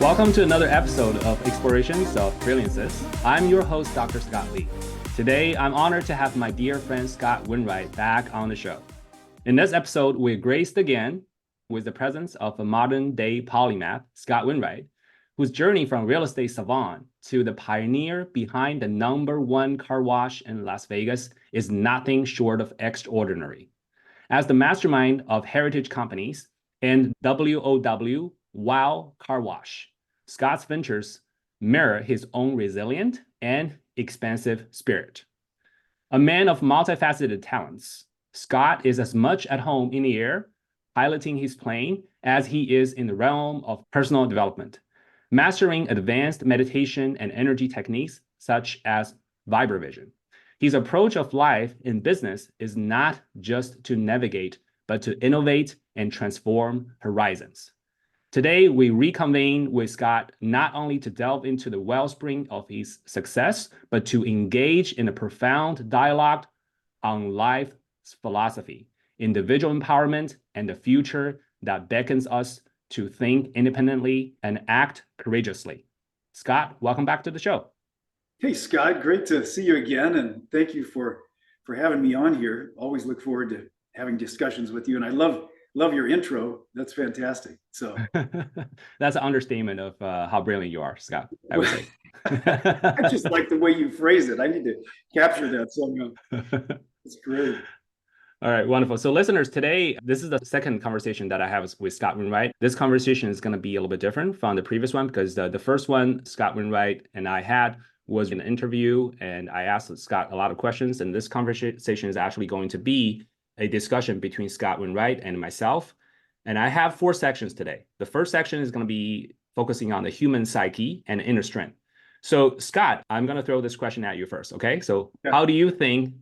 Welcome to another episode of Explorations of Brilliances. I'm your host, Dr. Scott Lee. Today, I'm honored to have my dear friend Scott Wainwright back on the show. In this episode, we're graced again with the presence of a modern-day polymath, Scott Wainwright, whose journey from real estate savant to the pioneer behind the #1 car wash in Las Vegas is nothing short of extraordinary. As the mastermind of heritage companies and WOW Wow Carwash, Scott's ventures mirror his own resilient and expansive spirit. A man of multifaceted talents, Scott is as much at home in the air, piloting his plane, as he is in the realm of personal development, mastering advanced meditation and energy techniques such as vibrovision. His approach of life in business is not just to navigate, but to innovate and transform horizons. Today, we reconvene with Scott not only to delve into the wellspring of his success, but to engage in a profound dialogue on life's philosophy, individual empowerment, and the future that beckons us to think independently and act courageously. Scott, welcome back to the show. Hey, Scott, great to see you again. And thank you for having me on here. Always look forward to having discussions with you. And I love your intro. That's fantastic. So that's an understatement of how brilliant you are, Scott, I would say. I just like the way you phrase it. I need to capture that somehow. It's great. All right, wonderful. So listeners, today, this is the second conversation that I have with Scott Wainwright. This conversation is going to be a little bit different from the previous one because the first one Scott Wainwright and I had was an interview, and I asked Scott a lot of questions. And this conversation is actually going to be a discussion between Scott Wainwright and myself. And I have 4 sections today. The first section is going to be focusing on the human psyche and inner strength. So Scott, I'm going to throw this question at you first, okay? So How do you think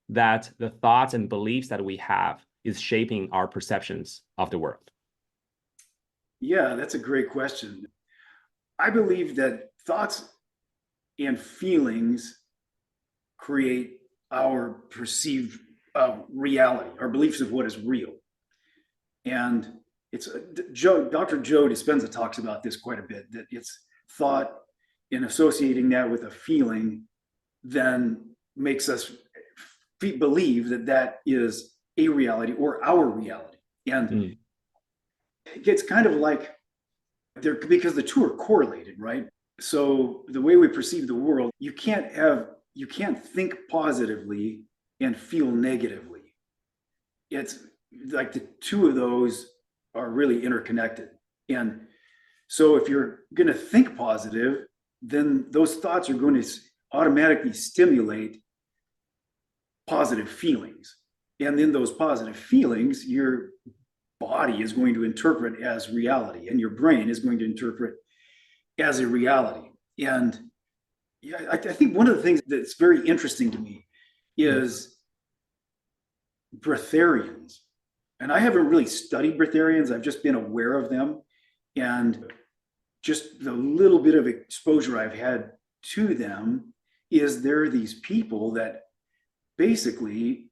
that the thoughts and beliefs that we have is shaping our perceptions of the world? Yeah, that's a great question. I believe that thoughts and feelings create our perceived reality, our beliefs of what is real. And it's Dr. Joe Dispenza talks about this quite a bit, that it's thought and associating that with a feeling then makes us believe that that is a reality or our reality. And it's kind of like because the two are correlated, right? So the way we perceive the world, you can't think positively and feel negatively. It's like the two of those are really interconnected. And so if you're going to think positive, then those thoughts are going to automatically stimulate positive feelings. And then those positive feelings, your body is going to interpret as reality, and your brain is going to interpret as a reality. And yeah, I think one of the things that's very interesting to me is Breatharians. And I haven't really studied Breatharians. I've just been aware of them. And just the little bit of exposure I've had to them is there are these people that basically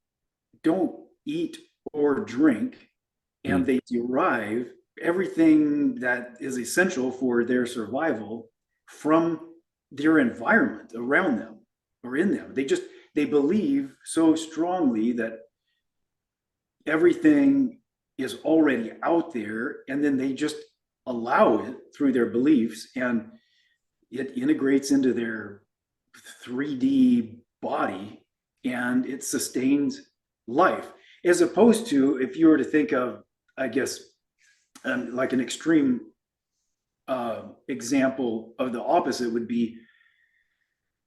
don't eat or drink, and they derive everything that is essential for their survival from their environment around them or in them. They believe so strongly that everything is already out there, and then they just allow it through their beliefs, and it integrates into their 3D body, and it sustains life. As opposed to, if you were to think of, I guess, like an extreme example of the opposite would be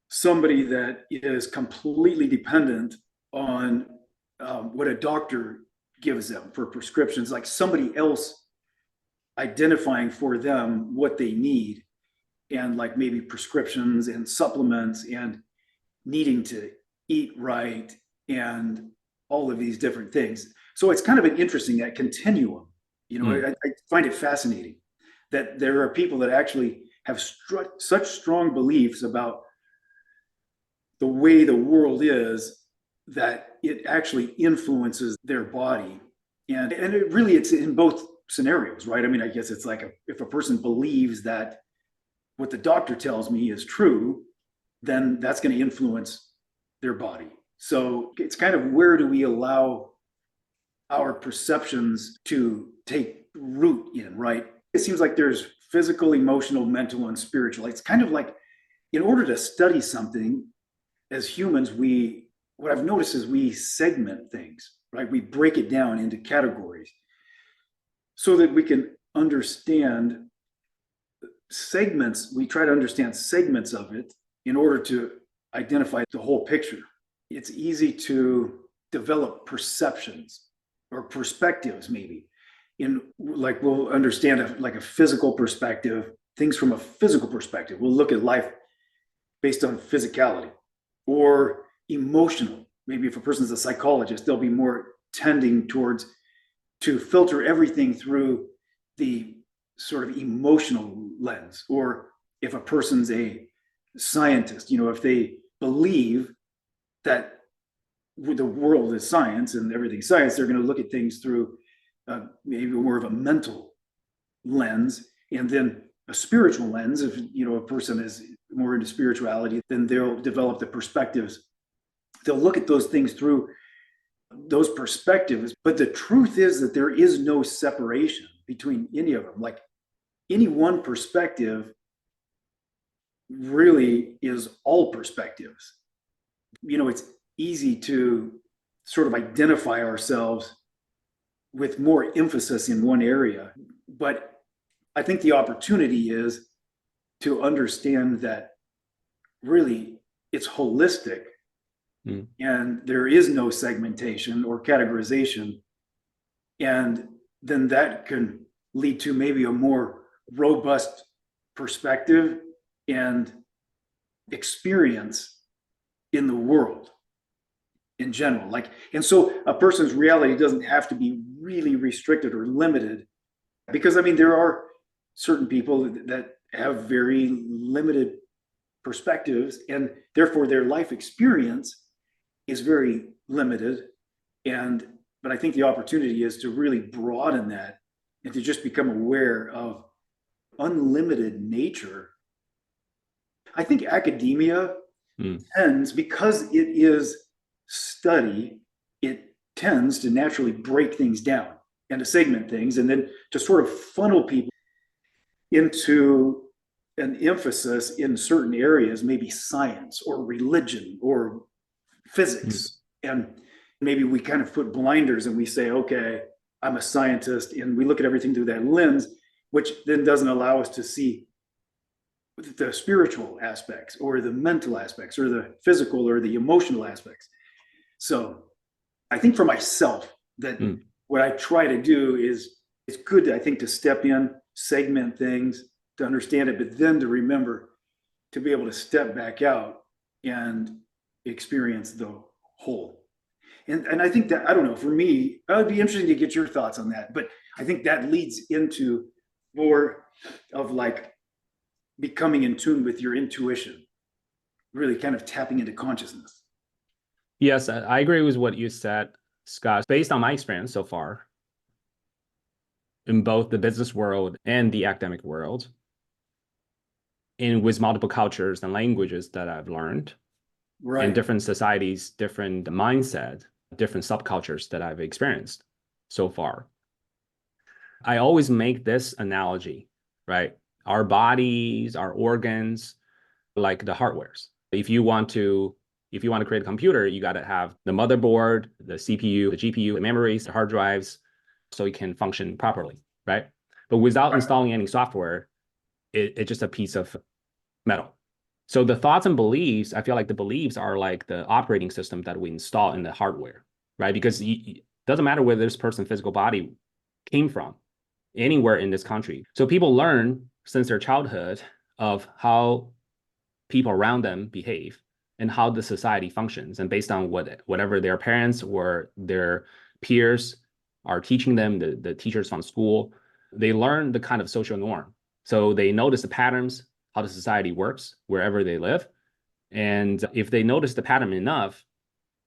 somebody that is completely dependent on what a doctor gives them for prescriptions, like somebody else identifying for them what they need, and like maybe prescriptions and supplements and needing to eat right and all of these different things. So it's kind of an interesting, that continuum. I find it fascinating that there are people that actually have such strong beliefs about the way the world is that it actually influences their body. And it's in both scenarios, right? I mean, I guess it's like if a person believes that what the doctor tells me is true, then that's going to influence their body. So it's kind of, where do we allow our perceptions to take root in, right? It seems like there's physical, emotional, mental, and spiritual. It's kind of like, in order to study something, as humans, what I've noticed is we segment things, right? We break it down into categories so that we can understand segments. We try to understand segments of it in order to identify the whole picture. It's easy to develop perceptions or perspectives, maybe. Like, we'll understand a physical perspective, things from a physical perspective. We'll look at life based on physicality, or emotional. Maybe if a person's a psychologist, they'll be more tending towards to filter everything through the sort of emotional lens. Or if a person's a scientist, if they believe that the world is science and everything's science, they're going to look at things through maybe more of a mental lens. And then a spiritual lens, if a person is more into spirituality, then they'll develop the perspectives. They'll look at those things through those perspectives. But the truth is that there is no separation between any of them. Like, any one perspective really is all perspectives. It's easy to sort of identify ourselves with more emphasis in one area. But I think the opportunity is to understand that really it's holistic, and there is no segmentation or categorization. And then that can lead to maybe a more robust perspective and experience in the world in general. And so a person's reality doesn't have to be really restricted or limited, because there are certain people that have very limited perspectives, and therefore their life experience is very limited. But I think the opportunity is to really broaden that and to just become aware of unlimited nature. I think academia tends, because it is study, it tends to naturally break things down and to segment things, and then to sort of funnel people into an emphasis in certain areas, maybe science or religion or physics. And maybe we kind of put blinders and we say, okay, I'm a scientist, and we look at everything through that lens, which then doesn't allow us to see the spiritual aspects or the mental aspects or the physical or the emotional aspects. So I think for myself that what I try to do is, it's good, I think, to step in, segment things, to understand it, but then to remember to be able to step back out and experience the whole. And I think that, I don't know, for me, it would be interesting to get your thoughts on that. But I think that leads into more of like becoming in tune with your intuition, really kind of tapping into consciousness. Yes, I agree with what you said, Scott. Based on my experience so far in both the business world and the academic world, and with multiple cultures and languages that I've learned, in different societies, different mindset, different subcultures that I've experienced so far, I always make this analogy, right? Our bodies, our organs, like the hardwares. If you want to create a computer, you got to have the motherboard, the CPU, the GPU, the memories, the hard drives, so it can function properly, right? But without installing any software, it's just a piece of metal. So the thoughts and beliefs, I feel like the beliefs are like the operating system that we install in the hardware, right? Because it doesn't matter where this person's physical body came from, anywhere in this country. So people learn since their childhood of how people around them behave and how the society functions. And based on whatever their parents or their peers are teaching them, the teachers from school, they learn the kind of social norm. So they notice the patterns, how the society works wherever they live. And if they notice the pattern enough,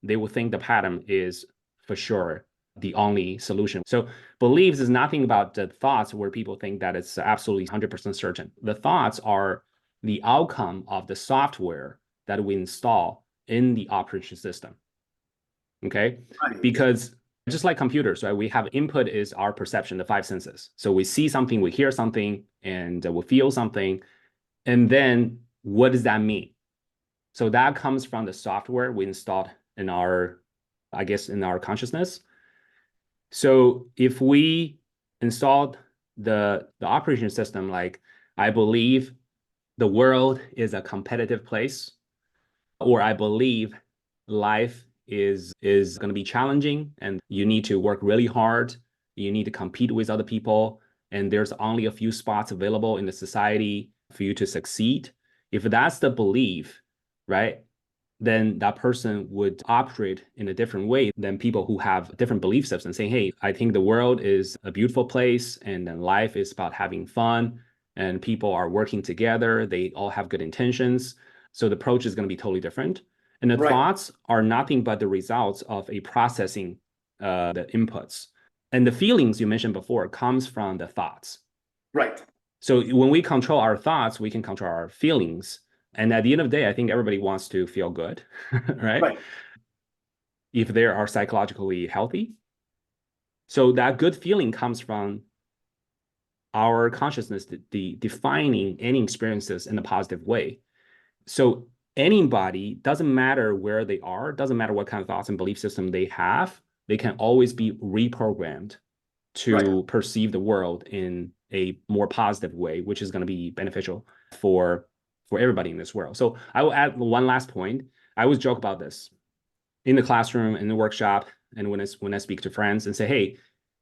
they will think the pattern is for sure the only solution. So beliefs is nothing about the thoughts where people think that it's absolutely 100% certain. The thoughts are the outcome of the software that we install in the operation system. Okay? Right. Because just like computers, right? We have input is our perception, the five senses. So we see something, we hear something, and we feel something. And then what does that mean? So that comes from the software we installed in our, I guess, in our consciousness. So if we installed the operation system, like I believe the world is a competitive place, or I believe life is going to be challenging and you need to work really hard, you need to compete with other people, and there's only a few spots available in the society for you to succeed. If that's the belief, right, then that person would operate in a different way than people who have different belief systems, saying, hey, I think the world is a beautiful place and then life is about having fun and people are working together, they all have good intentions. So the approach is going to be totally different. And the Right. thoughts are nothing but the results of a processing the inputs. And the feelings you mentioned before comes from the thoughts. Right. So when we control our thoughts, we can control our feelings. And at the end of the day, I think everybody wants to feel good, right? Right. If they are psychologically healthy. So that good feeling comes from our consciousness defining any experiences in a positive way. So anybody, doesn't matter where they are, doesn't matter what kind of thoughts and belief system they have, they can always be reprogrammed to perceive the world in a more positive way, which is going to be beneficial for everybody in this world. So I will add one last point. I always joke about this in the classroom, in the workshop, and when I speak to friends and say, hey,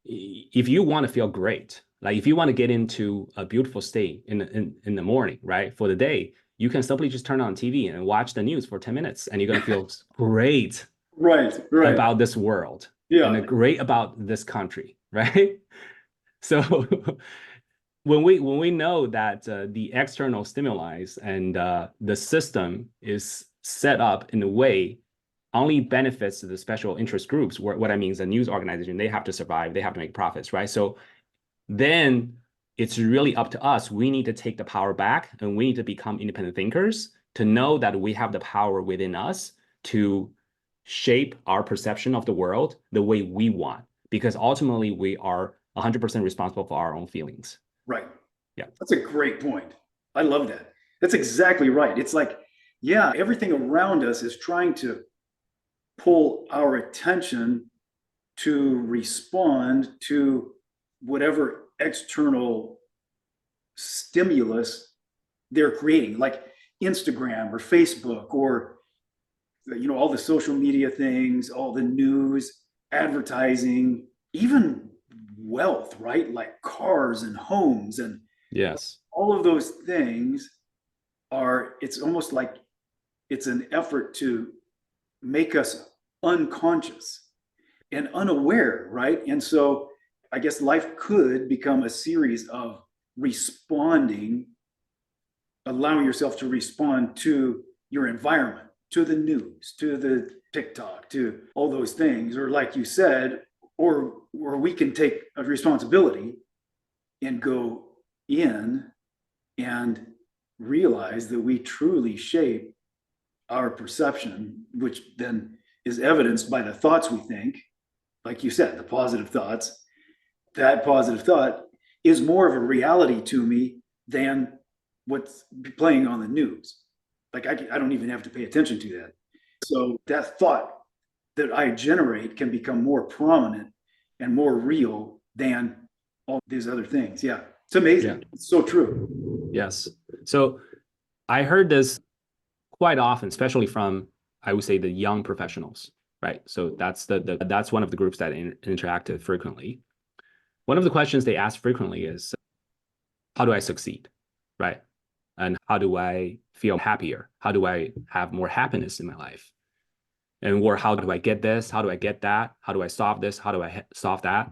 if you want to feel great, like if you want to get into a beautiful state in the morning, right, for the day, you can simply just turn on TV and watch the news for 10 minutes and you're going to feel great Right. about this world and great about this country, right? So when we know that the external stimuli and the system is set up in a way only benefits the special interest groups, what I mean is a news organization, they have to survive, they have to make profits, right? So then it's really up to us. We need to take the power back and we need to become independent thinkers to know that we have the power within us to shape our perception of the world the way we want, because ultimately we are 100% responsible for our own feelings. Right. Yeah. That's a great point. I love that. That's exactly right. It's like, yeah, everything around us is trying to pull our attention to respond to whatever external stimulus they're creating, like Instagram or Facebook or all the social media things, all the news, advertising, even wealth, right? Like cars and homes and yes, all of those things it's almost like it's an effort to make us unconscious and unaware, right? And so I guess life could become a series of responding, allowing yourself to respond to your environment, to the news, to the TikTok, to all those things, or like you said, or we can take a responsibility and go in and realize that we truly shape our perception, which then is evidenced by the thoughts we think. Like you said, the positive thoughts, that positive thought is more of a reality to me than what's playing on the news. Like I don't even have to pay attention to that. So that thought that I generate can become more prominent and more real than all these other things. Yeah, it's amazing. Yeah. It's so true. Yes. So I heard this quite often, especially from, I would say, the young professionals, right? So that's that's one of the groups that interacted frequently. One of the questions they ask frequently is, how do I succeed, right? And how do I feel happier? How do I have more happiness in my life? And or how do I get this? How do I get that? How do I solve this? How do I solve that?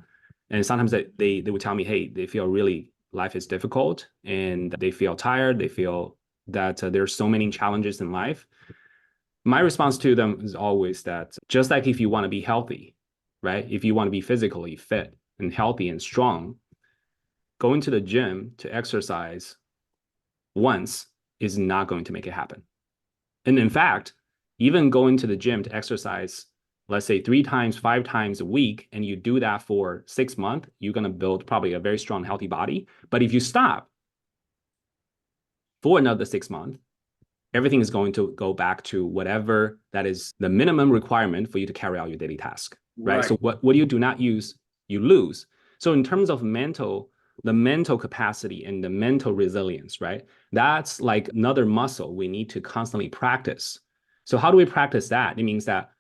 And sometimes they would tell me, hey, they feel really life is difficult and they feel tired. They feel that there's so many challenges in life. My response to them is always that just like if you want to be healthy, right? If you want to be physically fit and healthy and strong, going to the gym to exercise once is not going to make it happen. And in fact, even going to the gym to exercise, let's say 3 times, 5 times a week, and you do that for 6 months, you're going to build probably a very strong, healthy body. But if you stop for another 6 months, everything is going to go back to whatever that is the minimum requirement for you to carry out your daily task, right? So what you do not use, you lose. So in terms of the mental capacity and the mental resilience, right? That's like another muscle we need to constantly practice. So how do we practice that? It means that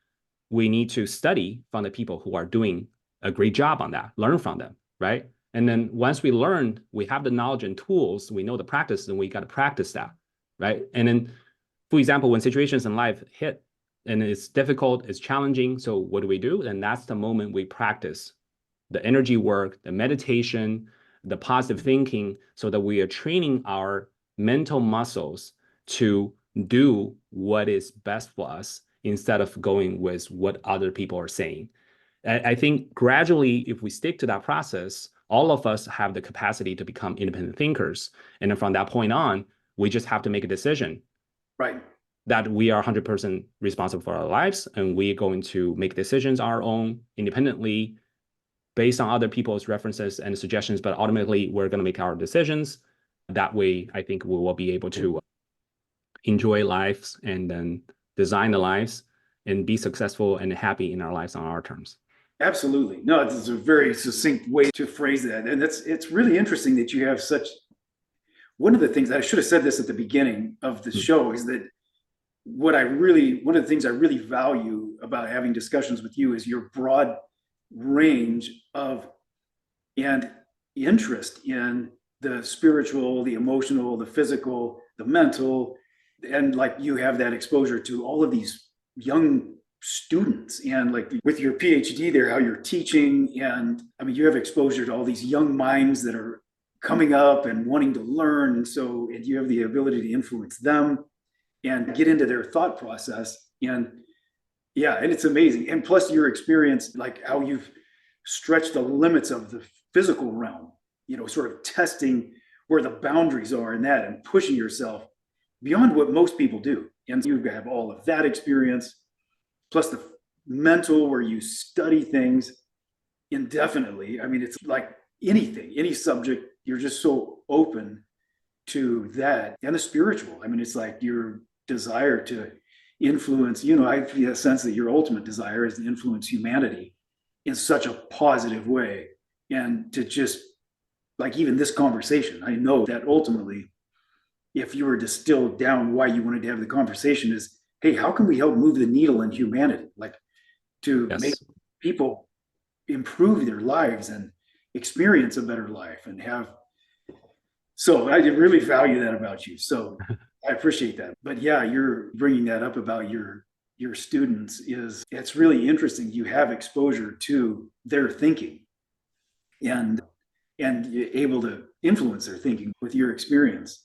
we need to study from the people who are doing a great job on that, learn from them, right? And then once we learn, we have the knowledge and tools, we know the practice, and we got to practice that, right? And then, for example, when situations in life hit and it's difficult, it's challenging, so what do? And that's the moment we practice the energy work, the meditation, the positive thinking, so that we are training our mental muscles to do what is best for us instead of going with what other people are saying. I think gradually, if we stick to that process, all of us have the capacity to become independent thinkers. And then from that point on, we just have to make a decision. Right. That we are 100% responsible for our lives, and we're going to make decisions our own independently based on other people's references and suggestions, but ultimately we're going to make our decisions. That way, I think we will be able to enjoy lives and then design the lives and be successful and happy in our lives on our terms. Absolutely. No, it's a very succinct way to phrase that. And it's really interesting that you have such, one of the things, I should have said this at the beginning of the show, is that one of the things I really value about having discussions with you is your broad range of and interest in the spiritual, the emotional, the physical, the mental, and like you have that exposure to all of these young students, and like with your PhD there, how you're teaching, and I mean you have exposure to all these young minds that are coming up and wanting to learn, and you have the ability to influence them and get into their thought process. And yeah, and it's amazing. And plus your experience, like how you've stretched the limits of the physical realm, sort of testing where the boundaries are in that and pushing yourself beyond what most people do. And you have all of that experience, plus the mental, where you study things indefinitely. I mean, it's like anything, any subject, you're just so open to that. And the spiritual, I mean, it's like your desire to influence, I feel a sense that your ultimate desire is to influence humanity in such a positive way. And to just, like, even this conversation, I know that ultimately, if you were distilled down why you wanted to have the conversation, is, hey, how can we help move the needle in humanity? Like, to make people improve their lives and experience a better life and have. So I really value that about you. So I appreciate that. But yeah, you're bringing that up about your students, it's really interesting. You have exposure to their thinking and able to influence their thinking with your experience.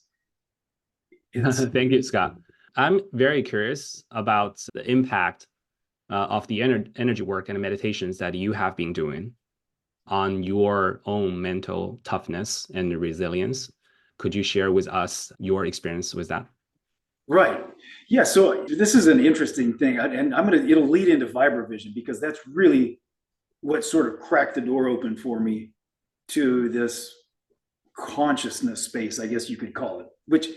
Thank you, Scott. I'm very curious about the impact of the energy work and meditations that you have been doing on your own mental toughness and resilience. Could you share with us your experience with that? Right. Yeah. So this is an interesting thing, and it'll lead into Vibravision, because that's really what sort of cracked the door open for me to this consciousness space, I guess you could call it, which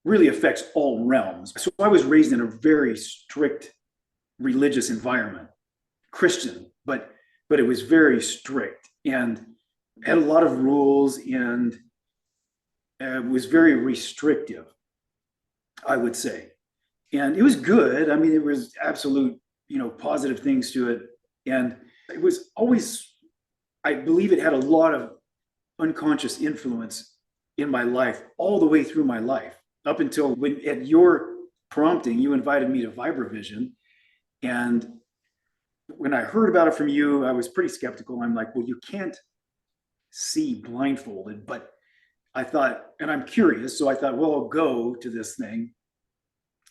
really affects all realms. So I was raised in a very strict religious environment, Christian, but it was very strict and had a lot of rules, and was very restrictive, I would say. And it was good. I mean, it was absolute, positive things to it. And it was always, I believe it had a lot of unconscious influence in my life all the way through my life, up until when, at your prompting, you invited me to Vibravision. And when I heard about it from you, I was pretty skeptical. I'm like, well, you can't see blindfolded. But I thought, and I'm curious, so I thought, well, I'll go to this thing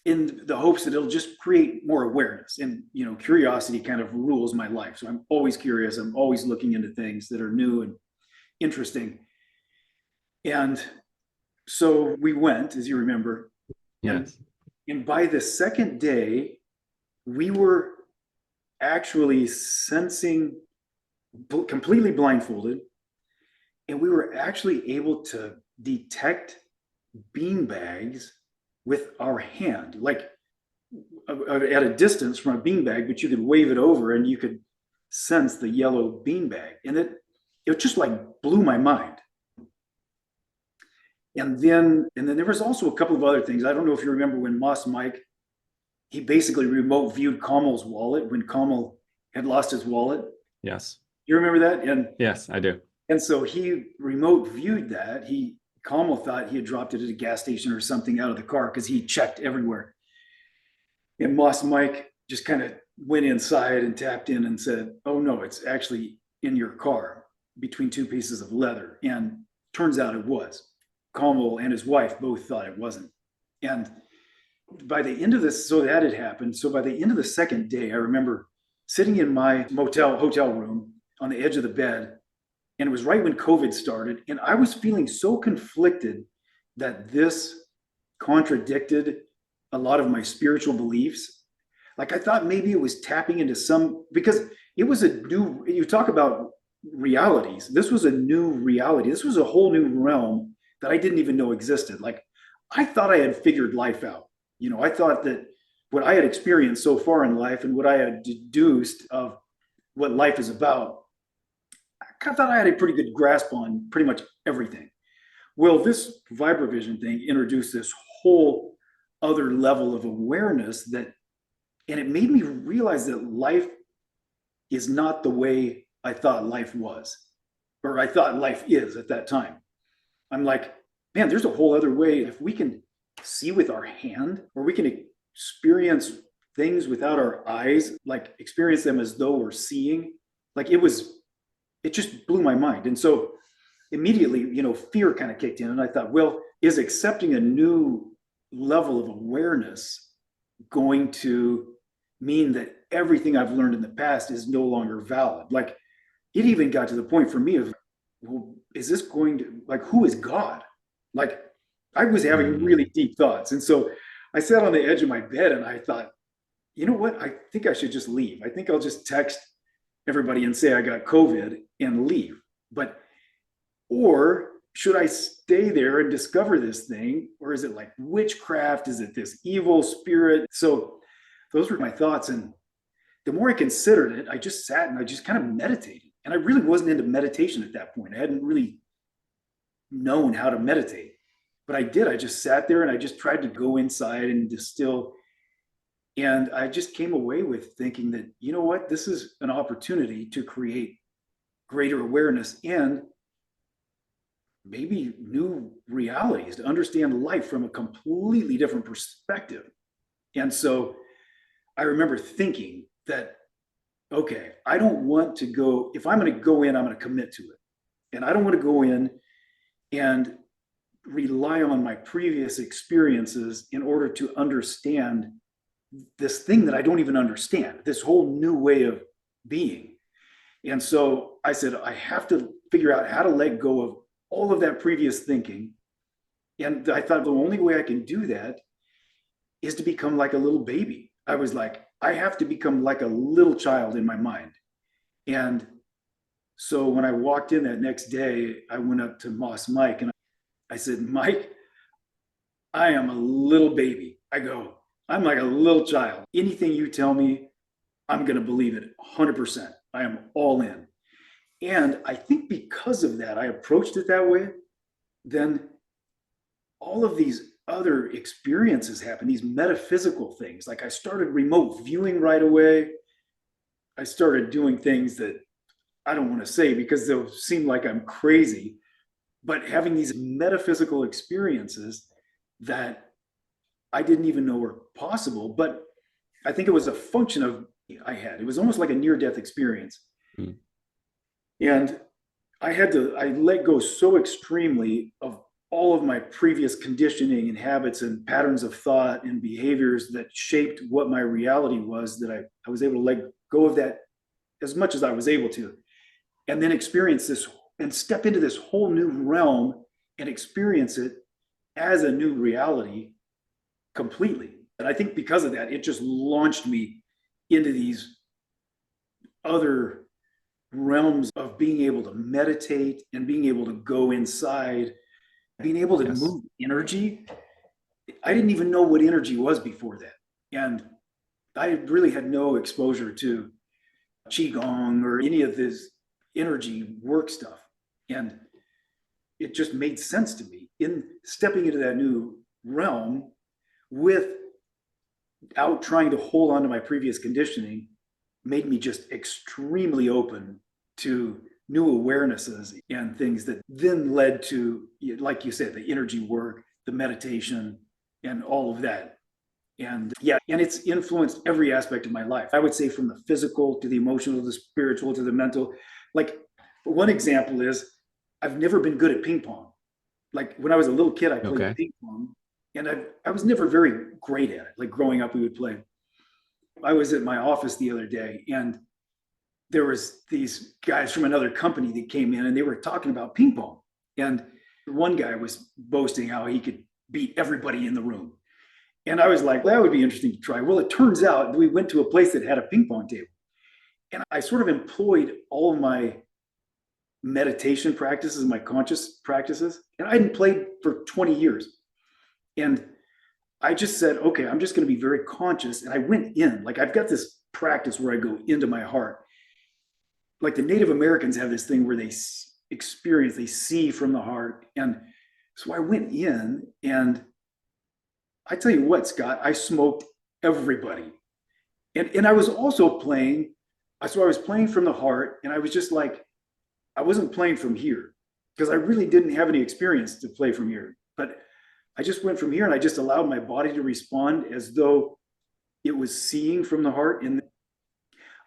in the hopes that it'll just create more awareness. And curiosity kind of rules my life, so I'm always curious. I'm always looking into things that are new and interesting. And so we went, as you remember, Yes. And by the second day, we were actually sensing, completely blindfolded, and we were actually able to detect bean bags with our hand, like at a distance from a bean bag, but you could wave it over and you could sense the yellow bean bag. And it just like blew my mind. And then there was also a couple of other things. I don't know if you remember when Moss Mike, he basically remote viewed Kamal's wallet when Kamal had lost his wallet. Yes. You remember that? And yes, I do. And so he remote viewed that. Kamal thought he had dropped it at a gas station or something out of the car because he checked everywhere. And Moss Mike just kind of went inside and tapped in and said, "Oh no, it's actually in your car between two pieces of leather." And turns out it was. Kamal and his wife both thought it wasn't. And by the end of this, so that had happened. So by the end of the second day, I remember sitting in my hotel room on the edge of the bed, and it was right when COVID started, and I was feeling so conflicted that this contradicted a lot of my spiritual beliefs. Like I thought maybe it was tapping into because it was you talk about realities. This was a new reality. This was a whole new realm that I didn't even know existed. Like I thought I had figured life out. I thought that what I had experienced so far in life and what I had deduced of what life is about, I thought I had a pretty good grasp on pretty much everything. Well, this Vibravision thing introduced this whole other level of awareness and it made me realize that life is not the way I thought life was, or I thought life is at that time. I'm like, man, there's a whole other way. If we can see with our hand, or we can experience things without our eyes, like experience them as though we're seeing, like it just blew my mind. And so immediately, fear kind of kicked in. And I thought, well, is accepting a new level of awareness going to mean that everything I've learned in the past is no longer valid? Like it even got to the point for me of, well, is this going to, like, who is God? Like I was having really deep thoughts. And so I sat on the edge of my bed and I thought, you know what? I think I should just leave. I think I'll just text everybody and say I got COVID and leave. Or should I stay there and discover this thing? Or is it like witchcraft? Is it this evil spirit? So those were my thoughts. And the more I considered it, I just sat and I just kind of meditated. And I really wasn't into meditation at that point. I hadn't really known how to meditate, but I did. I just sat there and I just tried to go inside and distill. And I just came away with thinking that, you know what, this is an opportunity to create greater awareness and maybe new realities, to understand life from a completely different perspective. And so I remember thinking that, okay, I don't want to go, if I'm going to go in, I'm going to commit to it. And I don't want to go in and rely on my previous experiences in order to understand this thing that I don't even understand, this whole new way of being. And so I said, I have to figure out how to let go of all of that previous thinking. And I thought the only way I can do that is to become like a little baby. I was like, I have to become like a little child in my mind. And so when I walked in that next day, I went up to Moss Mike and I said, Mike, I am a little baby. I go, I'm like a little child. Anything you tell me, I'm going to believe it 100%. I am all in. And I think because of that, I approached it that way. Then all of these other experiences happen, these metaphysical things. Like I started remote viewing right away. I started doing things that I don't want to say because they'll seem like I'm crazy, but having these metaphysical experiences that I didn't even know were possible. But I think it was a function of it was almost like a near-death experience. Mm. And I let go so extremely of all of my previous conditioning and habits and patterns of thought and behaviors that shaped what my reality was, that I was able to let go of that as much as I was able to, and then experience this and step into this whole new realm and experience it as a new reality completely. And I think because of that, it just launched me into these other realms of being able to meditate and being able to go inside, being able to Yes. move energy. I didn't even know what energy was before that. And I really had no exposure to Qigong or any of this energy work stuff. And it just made sense to me in stepping into that new realm without trying to hold on to my previous conditioning, made me just extremely open to new awarenesses and things that then led to, like you said, the energy work, the meditation, and all of that. And yeah, and it's influenced every aspect of my life. I would say from the physical to the emotional, to the spiritual, to the mental. Like one example is I've never been good at ping pong. Like when I was a little kid, I played Okay. ping pong and I was never very great at it. Like growing up, we would play. I was at my office the other day and there was these guys from another company that came in and they were talking about ping pong. And one guy was boasting how he could beat everybody in the room. And I was like, that would be interesting to try. Well, it turns out we went to a place that had a ping pong table. And I sort of employed all of my meditation practices, my conscious practices. And I hadn't played for 20 years. And I just said, okay, I'm just going to be very conscious. And I went in, like I've got this practice where I go into my heart. Like the Native Americans have this thing where they experience, they see from the heart. And so I went in and I tell you what, Scott, I smoked everybody. And I was also playing, so I was playing from the heart and I was just like, I wasn't playing from here because I really didn't have any experience to play from here. But I just went from here and I just allowed my body to respond as though it was seeing from the heart. And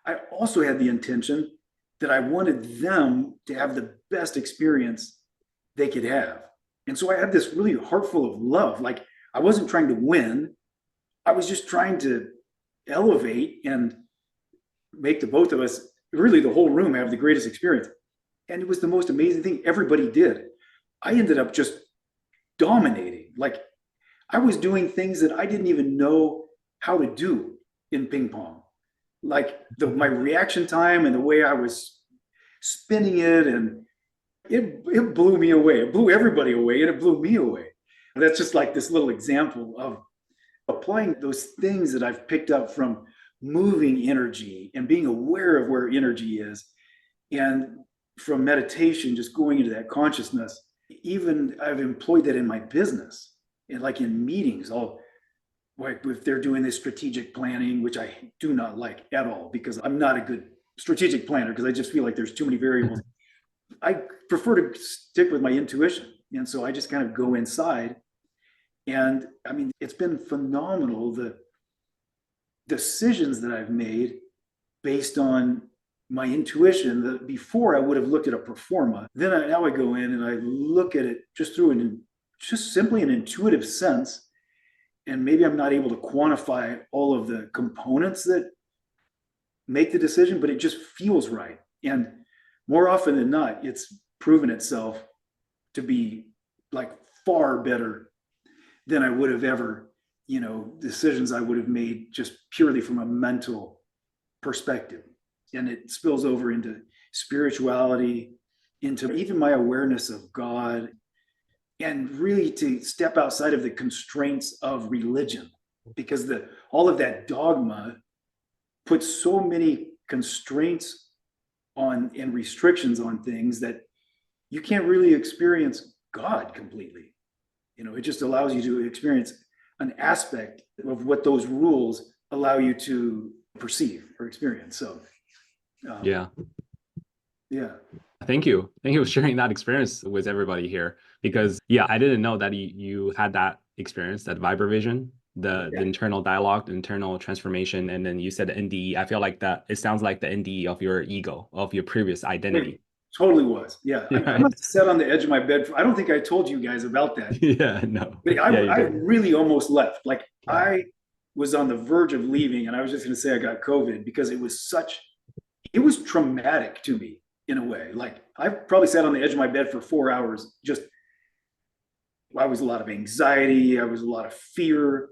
I also had the intention that I wanted them to have the best experience they could have. And so I had this really heart full of love. Like I wasn't trying to win. I was just trying to elevate and make the both of us, really the whole room, have the greatest experience. And it was the most amazing thing. Everybody did. I ended up just dominating. Like I was doing things that I didn't even know how to do in ping pong. Like my reaction time and the way I was spinning it, and it blew me away. It blew everybody away, and it blew me away. And that's just like this little example of applying those things that I've picked up from moving energy and being aware of where energy is, and from meditation, just going into that consciousness. Even I've employed that in my business and like in meetings. Like if they're doing this strategic planning, which I do not like at all because I'm not a good strategic planner because I just feel like there's too many variables. I prefer to stick with my intuition. And so I just kind of go inside. And I mean, it's been phenomenal, the decisions that I've made based on my intuition. That before I would have looked at a pro forma. Now I go in and I look at it just through just simply an intuitive sense. And maybe I'm not able to quantify all of the components that make the decision, but it just feels right. And more often than not, it's proven itself to be like far better than I would have ever, decisions I would have made just purely from a mental perspective. And it spills over into spirituality, into even my awareness of God, and really to step outside of the constraints of religion, because all of that dogma puts so many constraints on and restrictions on things that you can't really experience God completely. It just allows you to experience an aspect of what those rules allow you to perceive or experience. So Yeah. Yeah. Thank you. Thank you for sharing that experience with everybody here. Because yeah, I didn't know that you had that experience, that Viber vision, the internal dialogue, the internal transformation, and then you said the NDE. I feel like that it sounds like the NDE of your ego, of your previous identity. It totally was. Yeah. I must have sat on the edge of my bed. I don't think I told you guys about that. Yeah, no. But Yeah, I really almost left. Like I was on the verge of leaving, and I was just going to say I got COVID because it was traumatic to me in a way. Like I probably sat on the edge of my bed for 4 hours. I was a lot of anxiety. I was a lot of fear.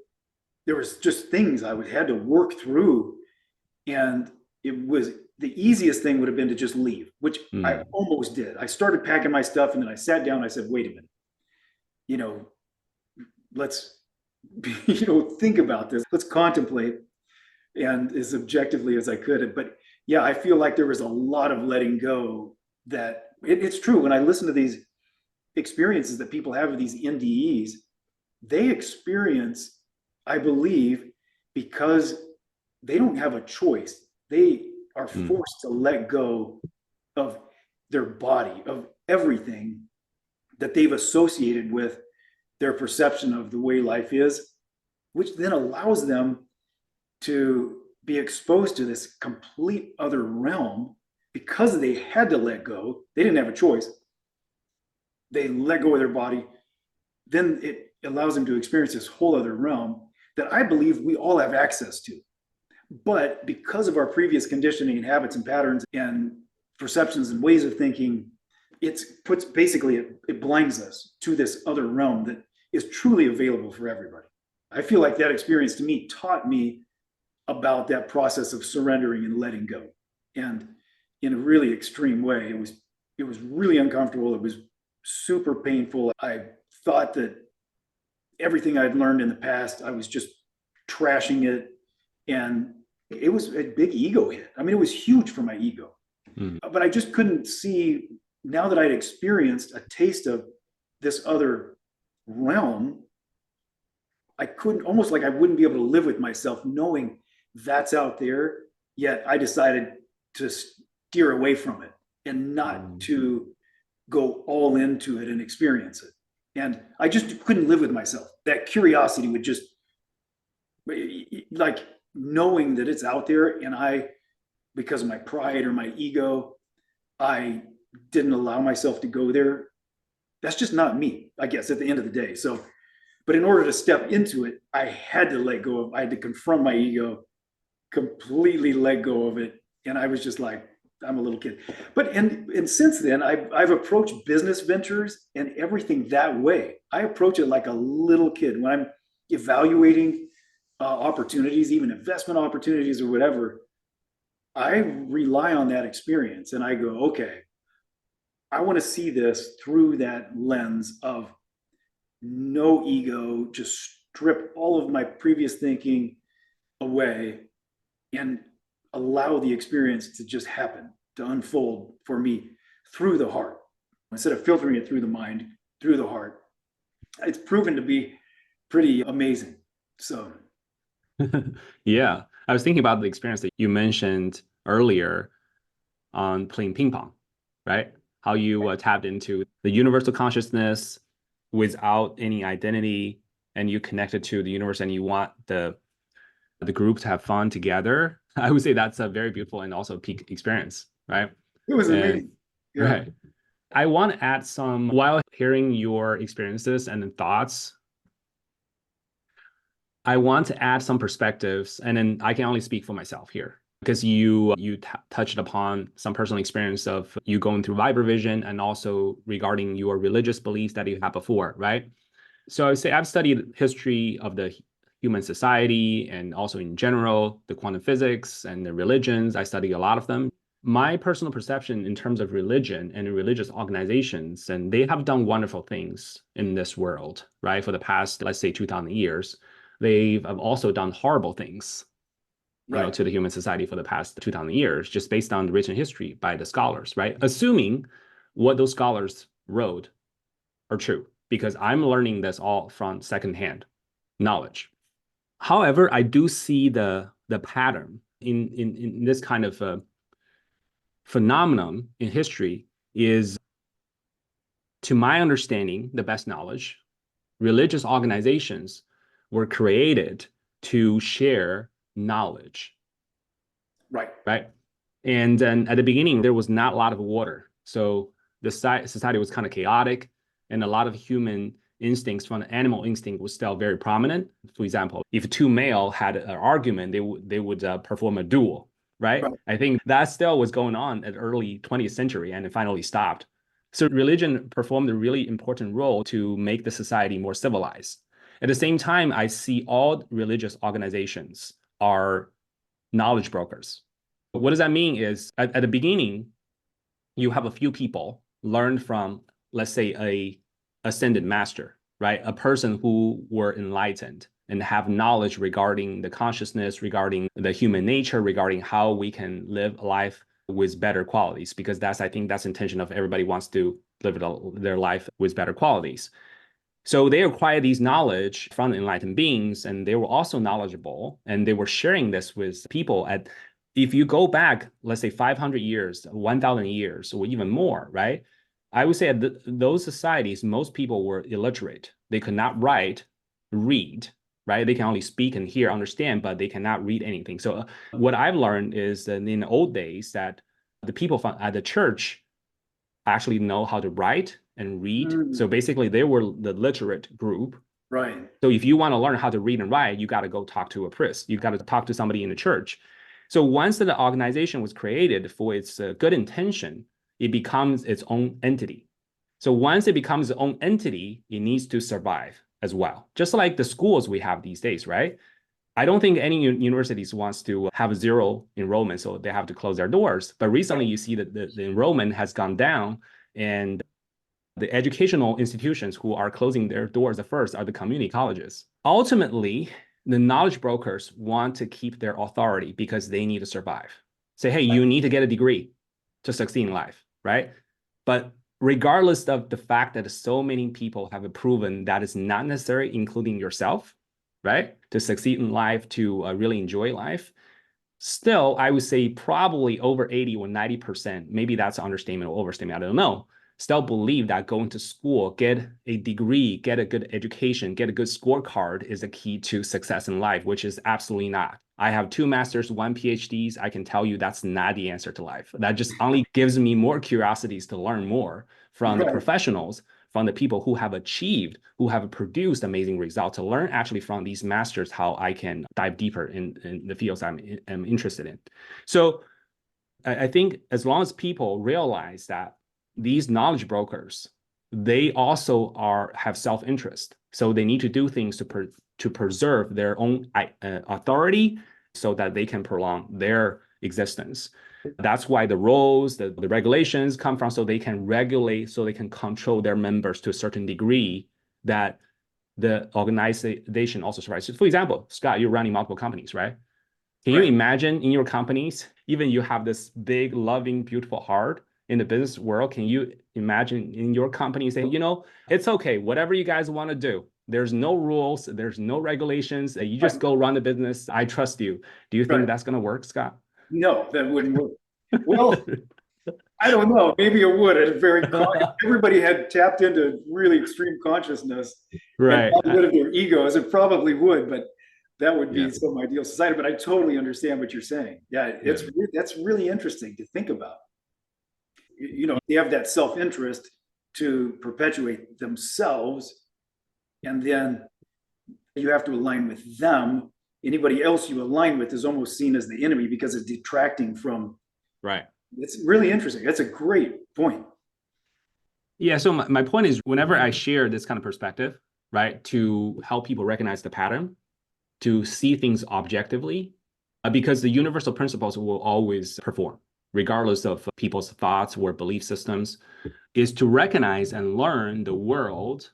there was just things I would had to work through. And it was the easiest thing would have been to just leave, which I Mm, almost did. I started packing my stuff and then I sat down and I said, wait a minute, you know, let's, think about this. Let's contemplate and as objectively as I could. But yeah, I feel like there was a lot of letting go that it's true. When I listen to these experiences that people have with these NDEs, they experience, I believe, because they don't have a choice. They are mm, forced to let go of their body, of everything that they've associated with their perception of the way life is, which then allows them to be exposed to this complete other realm because they had to let go. They didn't have a choice. They let go of their body. Then it allows them to experience this whole other realm that I believe we all have access to. But because of our previous conditioning and habits and patterns and perceptions and ways of thinking, it blinds us to this other realm that is truly available for everybody. I feel like that experience to me taught me about that process of surrendering and letting go. And in a really extreme way, it was really uncomfortable. It was super painful. I thought that everything I'd learned in the past, I was just trashing it. And it was a big ego hit. I mean, it was huge for my ego. mm. But I just couldn't see, now that I'd experienced a taste of this other realm, I couldn't, almost like I wouldn't be able to live with myself knowing that's out there. Yet I decided to steer away from it and not Mm. to go all into it and experience it. And I just couldn't live with myself. That curiosity would just, like, knowing that it's out there, and because of my pride or my ego, I didn't allow myself to go there. That's just not me, I guess, at the end of the day. So, but in order to step into it, I had to let go of, I had to confront my ego, completely let go of it. And I was just like, I'm a little kid. But and since then, I've approached business ventures and everything that way. I approach it like a little kid when I'm evaluating opportunities, even investment opportunities or whatever. I rely on that experience and I go, okay, I want to see this through that lens of no ego, just strip all of my previous thinking away and allow the experience to just happen, to unfold for me through the heart. Instead of filtering it through the mind, through the heart. It's proven to be pretty amazing. So, Yeah, I was thinking about the experience that you mentioned earlier on playing ping pong, right? How you tapped into the universal consciousness without any identity, and you connected to the universe, and you want the group to have fun together. I would say that's a very beautiful and also peak experience, right? it was And amazing. Yeah. right. I want to add some, while hearing your experiences and thoughts, I want to add some perspectives, and then I can only speak for myself here because you touched upon some personal experience of you going through Viber vision and also regarding your religious beliefs that you had before, right? So I would say I've studied history of the human society and also in general the quantum physics and the religions. I study a lot of them. My personal perception in terms of religion and religious organizations, and they have done wonderful things in this world, right? For the past, let's say, 2,000 years, they've also done horrible things, Right. to the human society for the past 2,000 years, just based on the written history by the scholars, right? Assuming what those scholars wrote are true, because I'm learning this all from secondhand knowledge. However, I do see the pattern in this kind of phenomenon in history is, to my understanding, the best knowledge, religious organizations were created to share knowledge, Right. right? And then at the beginning, there was not a lot of order. So the society was kind of chaotic, and a lot of human instincts from the animal instinct was still very prominent. For example, if two male had an argument, they would perform a duel, right? Right. I think that still was going on at early 20th century, and it finally stopped. So religion performed a really important role to make the society more civilized. At the same time, I see all religious organizations are knowledge brokers. What does that mean is at the beginning, you have a few people learn from, let's say, a ascended master, right? A person who were enlightened and have knowledge regarding the consciousness, regarding the human nature, regarding how we can live life with better qualities. Because I think that's the intention of everybody wants to live their life with better qualities. So they acquired these knowledge from enlightened beings, and they were also knowledgeable, and they were sharing this with people if you go back, let's say 500 years, 1,000 years, or even more, right? I would say at those societies, most people were illiterate. They could not write, read, right? They can only speak and hear, understand, but they cannot read anything. So what I've learned is that in the old days that the people at the church actually know how to write and read. So basically they were the literate group. Right. So if you want to learn how to read and write, you got to go talk to a priest. You got to talk to somebody in the church. So once the organization was created for its good intention, it becomes its own entity. So once it becomes its own entity, it needs to survive as well. Just like the schools we have these days, right? I don't think any universities wants to have zero enrollment, so they have to close their doors. But recently you see that the enrollment has gone down, and the educational institutions who are closing their doors at first are the community colleges. Ultimately, the knowledge brokers want to keep their authority because they need to survive. Say, hey, you need to get a degree to succeed in life, right? But regardless of the fact that so many people have proven that is not necessary, including yourself, right? To succeed in life, to really enjoy life. Still, I would say probably over 80 or 90%, maybe that's an understatement or overstatement, I don't know, still believe that going to school, get a degree, get a good education, get a good scorecard is the key to success in life, which is absolutely not. I have 2 masters, 1 PhDs. I can tell you that's not the answer to life. That just only gives me more curiosities to learn more from the professionals, from the people who have achieved, who have produced amazing results, to learn actually from these masters how I can dive deeper in the fields I'm interested in. So I think as long as people realize that these knowledge brokers, they also have self-interest. So they need to do things to preserve their own authority so that they can prolong their existence. That's why the rules, the regulations come from, so they can regulate, so they can control their members to a certain degree that the organization also survives. So for example, Scott, you're running multiple companies, right? Can you imagine in your companies, even you have this big, loving, beautiful heart in the business world, can you imagine in your company saying, it's okay, whatever you guys want to do. There's no rules, there's no regulations. You just go run the business. I trust you. Do you think that's going to work, Scott? No, that wouldn't work. Well, I don't know. Maybe it would. Everybody had tapped into really extreme consciousness and got rid of their egos. It probably would, but that would be some ideal society. But I totally understand what you're saying. Yeah, that's really interesting to think about. They have that self-interest to perpetuate themselves, and then you have to align with them. Anybody else you align with is almost seen as the enemy because it's detracting from. Right. It's really interesting. That's a great point. Yeah. So my point is, whenever I share this kind of perspective, right, to help people recognize the pattern, to see things objectively, because the universal principles will always perform, regardless of people's thoughts or belief systems, is to recognize and learn the world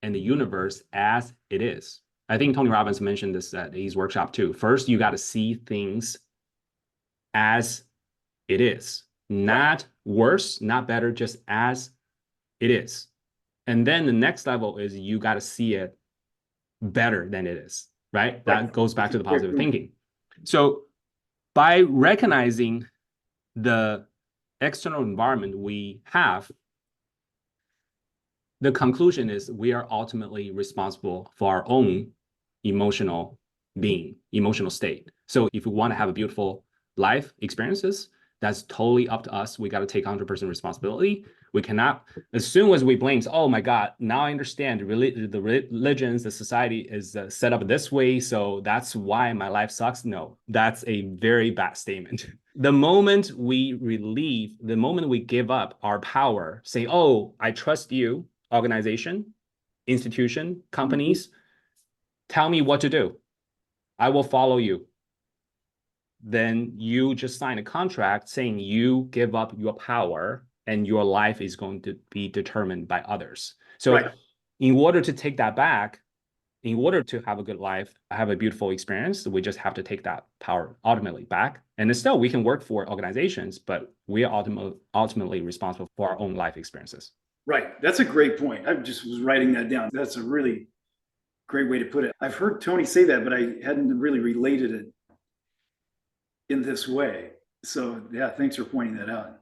and the universe as it is. I think Tony Robbins mentioned this at his workshop too. First, you got to see things as it is, not worse, not better, just as it is. And then the next level is you got to see it better than it is, right? That goes back to the positive thinking. So by recognizing the external environment we have, the conclusion is we are ultimately responsible for our own emotional being, emotional state. So if we want to have a beautiful life experiences, that's totally up to us. We got to take 100% responsibility. We cannot, as soon as we blame, oh my God, now I understand the religions, the society is set up this way, so that's why my life sucks. No, that's a very bad statement. The moment we give up our power, say, oh, I trust you, organization, institution, companies, tell me what to do. I will follow you. Then you just sign a contract saying you give up your power and your life is going to be determined by others. So Right. in order to take that back, in order to have a good life, have a beautiful experience, we just have to take that power ultimately back. And still, we can work for organizations, but we are ultimately responsible for our own life experiences. Right. That's a great point. I just was writing that down. That's a really great way to put it. I've heard Tony say that, but I hadn't really related it in this way. So yeah, thanks for pointing that out.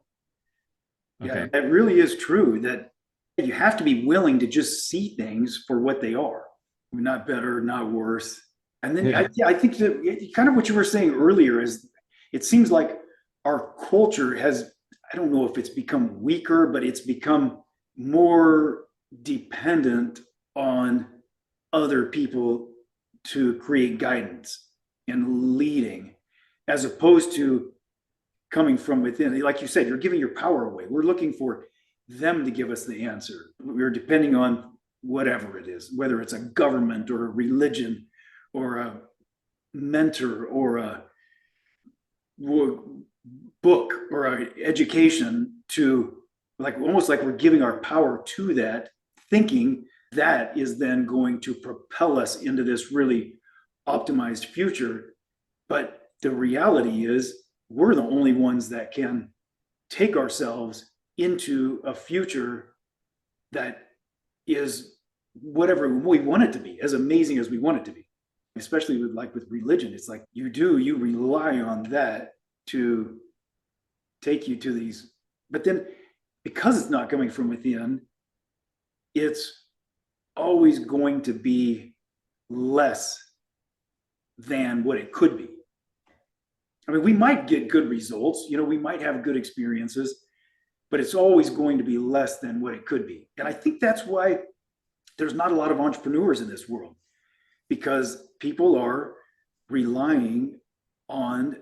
Okay. Yeah, it really is true that you have to be willing to just see things for what they are, not better, not worse. And then I think that kind of what you were saying earlier is it seems like our culture has, I don't know if it's become weaker, but it's become more dependent on other people to create guidance and leading, as opposed to coming from within. Like you said, you're giving your power away. We're looking for them to give us the answer. We're depending on whatever it is, whether it's a government or a religion or a mentor or a book or an education, to like almost like we're giving our power to that, thinking that is then going to propel us into this really optimized future. But the reality is we're the only ones that can take ourselves into a future that is whatever we want it to be, as amazing as we want it to be. Especially with religion, it's like you rely on that to take you to these, but then because it's not coming from within, it's always going to be less than what it could be. I mean, we might get good results, we might have good experiences, but it's always going to be less than what it could be. And I think that's why there's not a lot of entrepreneurs in this world, because people are relying on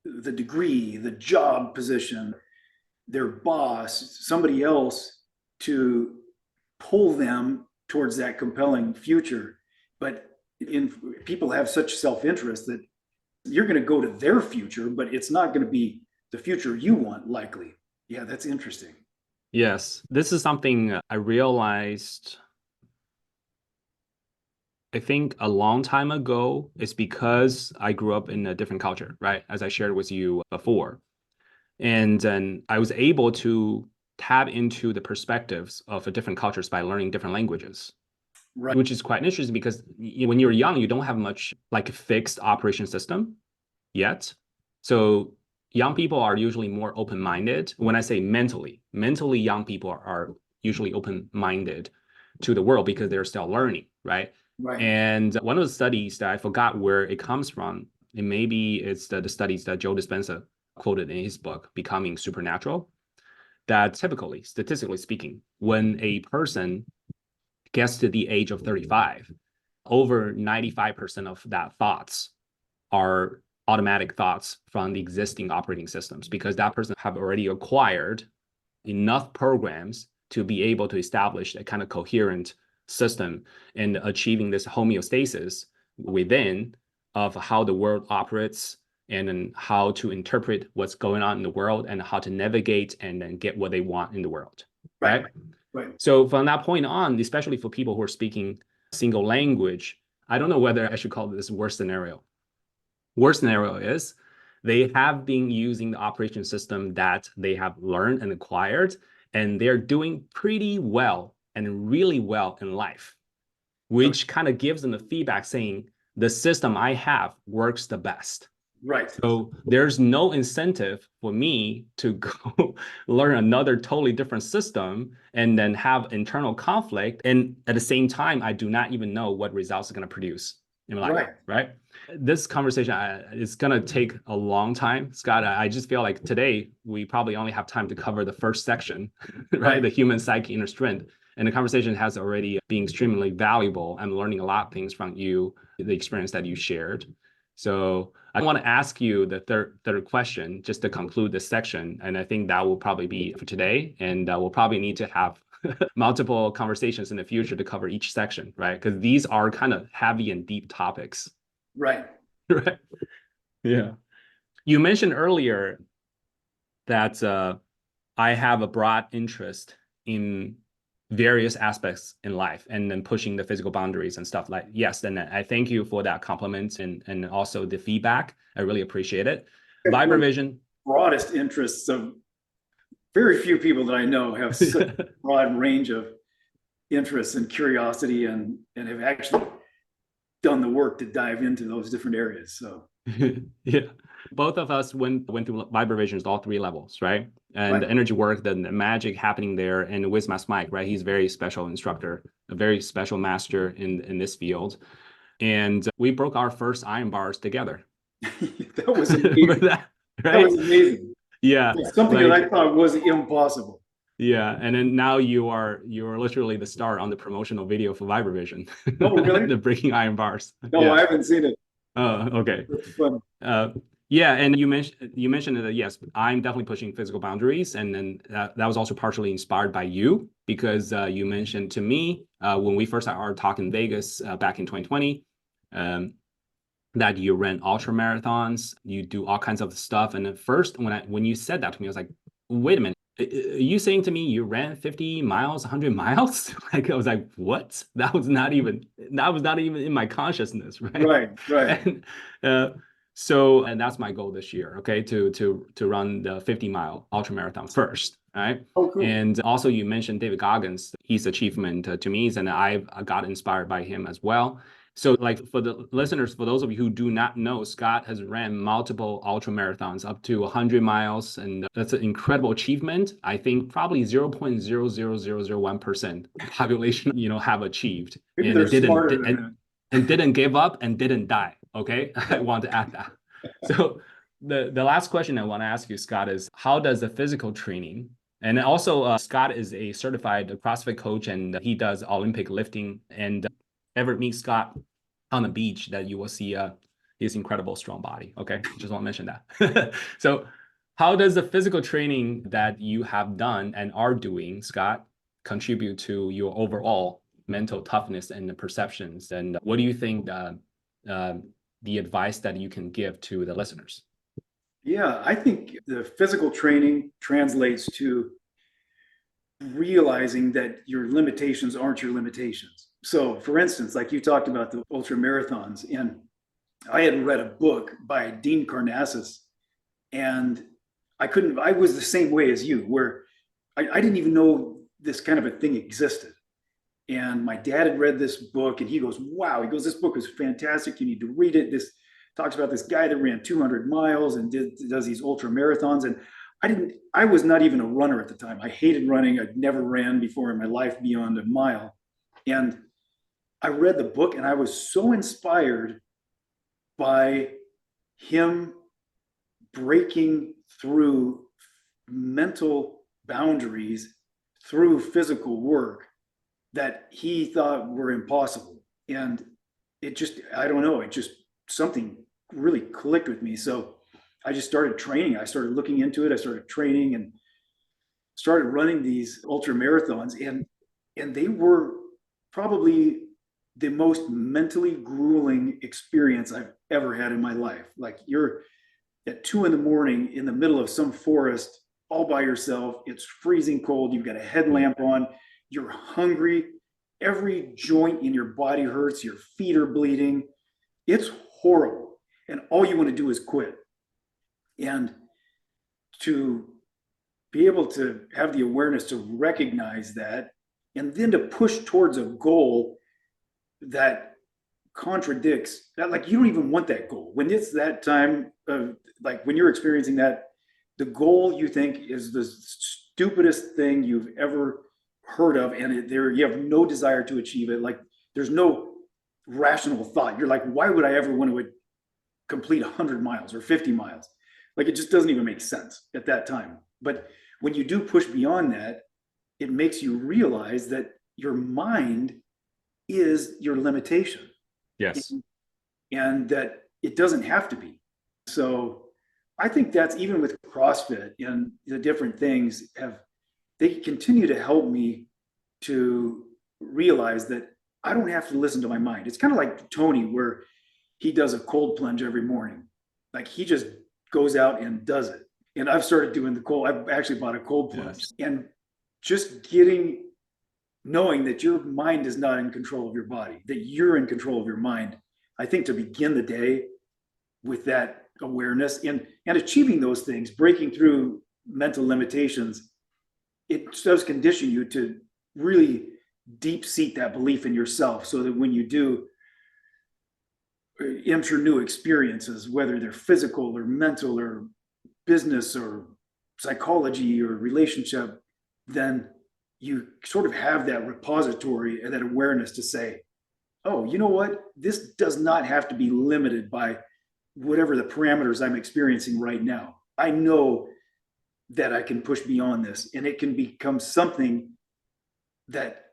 the degree, the job position, their boss, somebody else to pull them towards that compelling future. But people have such self-interest that you're going to go to their future, but it's not going to be the future you want, likely. Yeah, that's interesting. Yes, this is something I realized, I think a long time ago. It's because I grew up in a different culture, right? As I shared with you before. And then I was able to tap into the perspectives of different cultures by learning different languages. Right. Which is quite interesting because when you're young, you don't have much like a fixed operation system yet. So young people are usually more open-minded. When I say mentally, young people are usually open-minded to the world because they're still learning, right? Right. And one of the studies that I forgot where it comes from, and maybe it's the studies that Joe Dispenza quoted in his book, Becoming Supernatural, that typically, statistically speaking, when a person gets to the age of 35, over 95% of that thoughts are automatic thoughts from the existing operating systems, because that person have already acquired enough programs to be able to establish a kind of coherent system and achieving this homeostasis within of how the world operates and then how to interpret what's going on in the world and how to navigate and then get what they want in the world, right? Right. So from that point on, especially for people who are speaking single language, I don't know whether I should call this worst scenario. Worst scenario is they have been using the operation system that they have learned and acquired, and they're doing pretty well and really well in life, which kind of gives them the feedback saying the system I have works the best. Right. So there's no incentive for me to go learn another totally different system and then have internal conflict. And at the same time, I do not even know what results are going to produce in my life, right? This conversation is going to take a long time, Scott. I just feel like today we probably only have time to cover the first section, right? The human psyche inner strength. And the conversation has already been extremely valuable. I'm learning a lot of things from you, the experience that you shared. So I want to ask you the third question just to conclude this section. And I think that will probably be for today. And we'll probably need to have multiple conversations in the future to cover each section, right? Because these are kind of heavy and deep topics. Right. Right. Yeah. You mentioned earlier that I have a broad interest in various aspects in life and then pushing the physical boundaries and stuff like, yes. And I thank you for that compliment and also the feedback. I really appreciate it. Vibravision. Broadest interests of very few people that I know have such a broad range of interests and curiosity and have actually done the work to dive into those different areas. So yeah, both of us went through vibrations, all three levels, right? And right. the energy work, the magic happening there. And with Mike, right? He's a very special instructor, a very special master in this field. And we broke our first iron bars together. That was amazing. That, right? That was amazing. Yeah. It's something that I thought was impossible. Yeah, and then now you're literally the star on the promotional video for Vibravision. Oh, really? The breaking iron bars. No, yeah. I haven't seen it. Oh, okay. It's fun. Yeah, and you mentioned that yes, I'm definitely pushing physical boundaries, and then that was also partially inspired by you because you mentioned to me when we first started talking in Vegas back in 2020 that you ran ultra marathons, you do all kinds of stuff, and at first when you said that to me, I was like, wait a minute. Are you saying to me you ran 50 miles, 100 miles? Like I was like, what? That was not even in my consciousness, right? Right. And that's my goal this year, okay, to run the 50-mile ultra marathon first, right? Oh, cool. And also you mentioned David Goggins, his achievement to me, and I got inspired by him as well. So like for the listeners, for those of you who do not know, Scott has ran multiple ultra marathons up to 100 miles. And that's an incredible achievement. I think probably 0.00001% population, have achieved. Maybe they're smarter than that. And didn't give up and didn't die. Okay. I want to add that. So the last question I want to ask you, Scott, is how does the physical training and also Scott is a certified CrossFit coach and he does Olympic lifting and ever meet Scott on the beach that you will see his incredible strong body. Okay, just want to mention that. So how does the physical training that you have done and are doing, Scott, contribute to your overall mental toughness and the perceptions? And what do you think the advice that you can give to the listeners? Yeah, I think the physical training translates to realizing that your limitations aren't your limitations. So, for instance, like you talked about the ultra marathons, and I had read a book by Dean Karnazes, and I was the same way as you, where I didn't even know this kind of a thing existed. And my dad had read this book, and he goes, wow, he goes, this book is fantastic. You need to read it. This talks about this guy that ran 200 miles and does these ultra marathons. And I was not even a runner at the time. I hated running. I'd never ran before in my life beyond a mile. And I read the book and I was so inspired by him breaking through mental boundaries through physical work that he thought were impossible. And it just, I don't know, it just something really clicked with me. So I just started training. I started looking into it. I started training and started running these ultra marathons. And they were probably the most mentally grueling experience I've ever had in my life. Like you're at 2 a.m. in the middle of some forest all by yourself. It's freezing cold. You've got a headlamp on. You're hungry. Every joint in your body hurts. Your feet are bleeding. It's horrible. And all you want to do is quit. And to be able to have the awareness to recognize that and then to push towards a goal that contradicts that, like you don't even want that goal. When it's that time of like when you're experiencing that, the goal you think is the stupidest thing you've ever heard of, and you have no desire to achieve it. Like there's no rational thought. You're like, why would I ever want to complete 100 miles or 50 miles? Like it just doesn't even make sense at that time. But when you do push beyond that, it makes you realize that your mind is your limitation. Yes. And that it doesn't have to be. So I think that's even with CrossFit and the different things they continue to help me to realize that I don't have to listen to my mind. It's kind of like Tony, where he does a cold plunge every morning. Like he just goes out and does it. And I've started doing the cold. I've actually bought a cold plunge. Yes. And just knowing that your mind is not in control of your body, that you're in control of your mind. I think to begin the day with that awareness and achieving those things, breaking through mental limitations, it does condition you to really deep seat that belief in yourself, so that when you do enter new experiences, whether they're physical or mental or business or psychology or relationship, then you sort of have that repository and that awareness to say, oh, you know what? This does not have to be limited by whatever the parameters I'm experiencing right now. I know that I can push beyond this, and it can become something that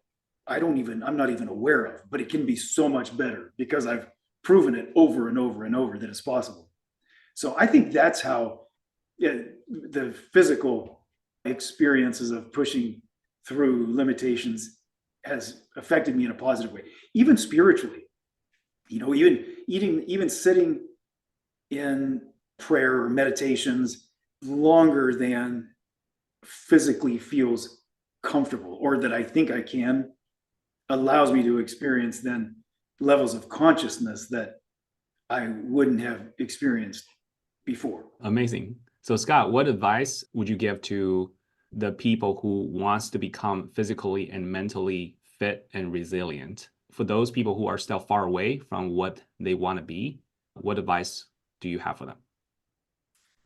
I'm not even aware of, but it can be so much better because I've proven it over and over and over that it's possible. So I think that's how the physical experiences of pushing through limitations has affected me in a positive way. Even spiritually, even sitting in prayer or meditations longer than physically feels comfortable, or that I think I can, allows me to experience then levels of consciousness that I wouldn't have experienced before. Amazing. So Scott, what advice would you give to the people who wants to become physically and mentally fit and resilient? For those people who are still far away from what they want to be, what advice do you have for them?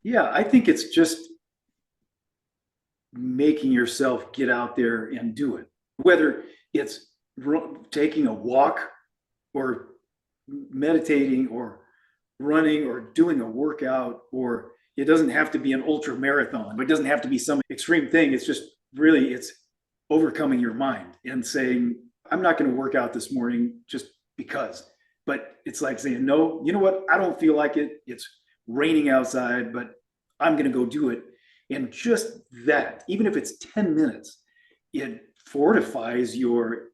Yeah, I think it's just making yourself get out there and do it. Whether it's taking a walk or meditating or running or doing a workout, or it doesn't have to be an ultra marathon, but it doesn't have to be some extreme thing. It's just really, it's overcoming your mind and saying, I'm not going to work out this morning just because. But it's like saying, no, you know what? I don't feel like it. It's raining outside, but I'm going to go do it. And just that, even if it's 10 minutes, it fortifies your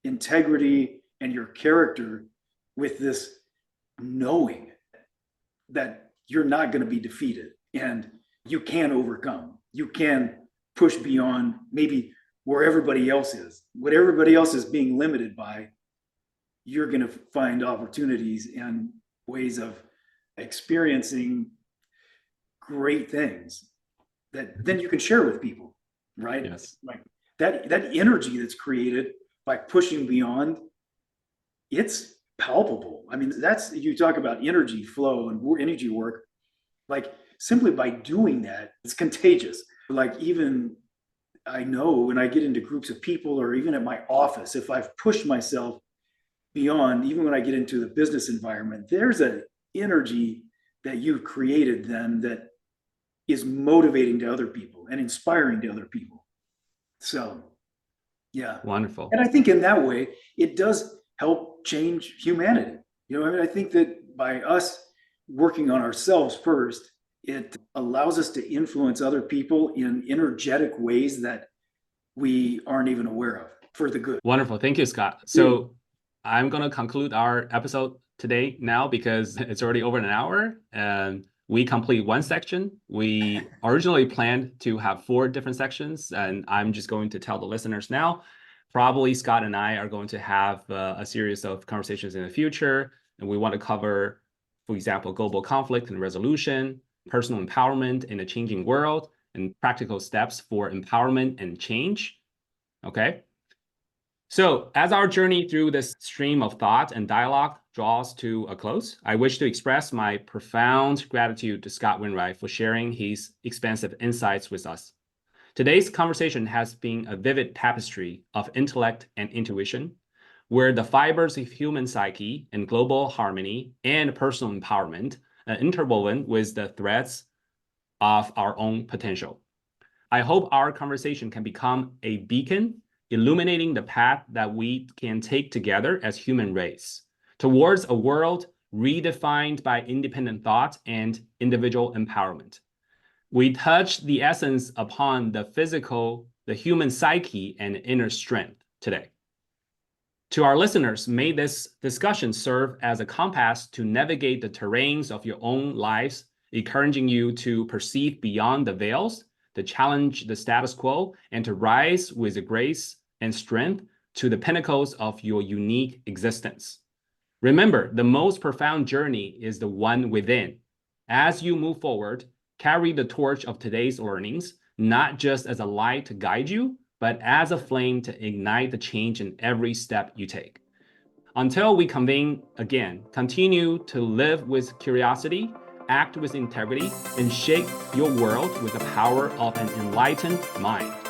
integrity and your character with this knowing that you're not going to be defeated and you can overcome. You can push beyond maybe where everybody else is. What everybody else is being limited by, you're going to find opportunities and ways of experiencing great things that then you can share with people, right? Yes. Like that energy that's created by pushing beyond, it's palpable. I mean, that's, you talk about energy flow and energy work, like simply by doing that, it's contagious. Like even I know when I get into groups of people or even at my office, if I've pushed myself beyond, even when I get into the business environment, there's an energy that you've created then that is motivating to other people and inspiring to other people. So, yeah. Wonderful. And I think in that way, it does help change humanity. I mean, I think that by us working on ourselves first, it allows us to influence other people in energetic ways that we aren't even aware of for the good. Wonderful. Thank you, Scott. So I'm going to conclude our episode today now because it's already over an hour and we complete one section. We originally planned to have 4 different sections, and I'm just going to tell the listeners now. Probably Scott and I are going to have a series of conversations in the future, and we want to cover, for example, global conflict and resolution, personal empowerment in a changing world, and practical steps for empowerment and change. Okay. So as our journey through this stream of thought and dialogue draws to a close, I wish to express my profound gratitude to Scott Wainwright for sharing his expansive insights with us. Today's conversation has been a vivid tapestry of intellect and intuition, where the fibers of human psyche and global harmony and personal empowerment are interwoven with the threads of our own potential. I hope our conversation can become a beacon illuminating the path that we can take together as human race towards a world redefined by independent thought and individual empowerment. We touch the essence upon the physical, the human psyche, and inner strength, today. To our listeners, may this discussion serve as a compass to navigate the terrains of your own lives, encouraging you to perceive beyond the veils, to challenge the status quo, and to rise with the grace and strength to the pinnacles of your unique existence. Remember, the most profound journey is the one within. As you move forward, carry the torch of today's learnings, not just as a light to guide you, but as a flame to ignite the change in every step you take. Until we convene again, continue to live with curiosity, act with integrity, and shape your world with the power of an enlightened mind.